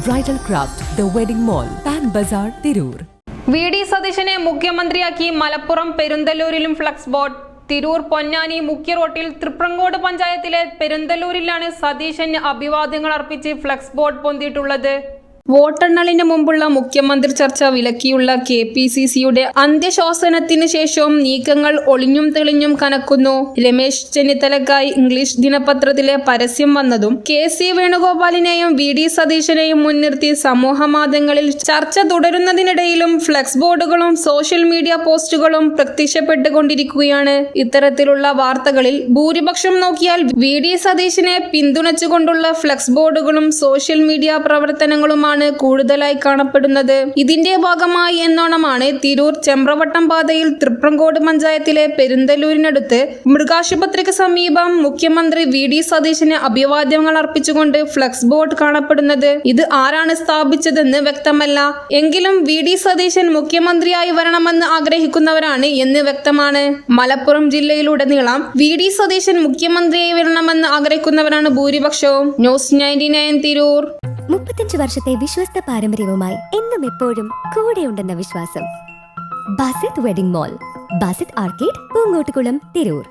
Bridal craft the wedding mall Pan Bazaar Tirur. V D സതീശനെ മുഖ്യമന്ത്രിയാക്കി മലപ്പുറം പെരുന്തല്ലൂരിലും ഫ്ലക്സ് ബോർഡ്. തിരൂർ പൊന്നാനി മുഖ്യ റോട്ടിൽ തൃപ്രങ്ങോട് പഞ്ചായത്തിലെ പെരുന്തല്ലൂരിലാണ് സതീശന് അഭിവാദ്യങ്ങൾ അർപ്പിച്ച് ഫ്ലക്സ് ബോർഡ് പൊന്തിയിട്ടുള്ളത്. വോട്ടെണ്ണലിന് മുമ്പുള്ള മുഖ്യമന്ത്രി ചർച്ച വിലക്കിയുള്ള KPCCയുടെ അന്ത്യശാസനത്തിന് ശേഷവും നീക്കങ്ങൾ ഒളിഞ്ഞും തെളിഞ്ഞും കനക്കുന്നു. രമേശ് ചെന്നിത്തലക്കായി ഇംഗ്ലീഷ് ദിനപത്രത്തിലെ പരസ്യം വന്നതും KC വേണുഗോപാലിനെയും VD സതീശനെയും മുൻനിർത്തി സമൂഹ മാധ്യമങ്ങളിൽ ചർച്ച തുടരുന്നതിനിടയിലും ഫ്ലക്സ് ബോർഡുകളും സോഷ്യൽ മീഡിയ പോസ്റ്റുകളും പ്രത്യക്ഷപ്പെട്ടുകൊണ്ടിരിക്കുകയാണ്. ഇത്തരത്തിലുള്ള വാർത്തകളിൽ ഭൂരിപക്ഷം നോക്കിയാൽ VD സതീശനെ പിന്തുണച്ചുകൊണ്ടുള്ള ഫ്ലക്സ് ബോർഡുകളും സോഷ്യൽ മീഡിയ പ്രവർത്തനങ്ങളുമാണ് കൂടുതലായി കാണപ്പെടുന്നത്. ഇതിന്റെ ഭാഗമായി എന്നോണമാണ് തിരൂർ ചെമ്പ്രവട്ടം പാതയിൽ തൃപ്രങ്കോട് പഞ്ചായത്തിലെ പെരുന്തല്ലൂരിനടുത്ത് മൃഗാശുപത്രിക്ക് സമീപം മുഖ്യമന്ത്രി VD സതീശന് അഭിവാദ്യങ്ങൾ അർപ്പിച്ചുകൊണ്ട് ഫ്ലക്സ് ബോർഡ് കാണപ്പെടുന്നത്. ഇത് ആരാണ് സ്ഥാപിച്ചതെന്ന് വ്യക്തമല്ല. എങ്കിലും VD സതീശൻ മുഖ്യമന്ത്രിയായി വരണമെന്ന് ആഗ്രഹിക്കുന്നവരാണ് എന്ന് വ്യക്തമാണ്. മലപ്പുറം ജില്ലയിലുടനീളം VD സതീശൻ മുഖ്യമന്ത്രിയായി വരണമെന്ന് ആഗ്രഹിക്കുന്നവരാണ് ഭൂരിപക്ഷവും. ന്യൂസ് 99 തിരൂർ. 35 വർഷത്തെ വിശ്വസ്ത പാരമ്പര്യവുമായി എന്നും എപ്പോഴും കൂടെയുണ്ടെന്ന വിശ്വാസം. Basith wedding mall, Basith arcade, Poongottukulam, Tirur.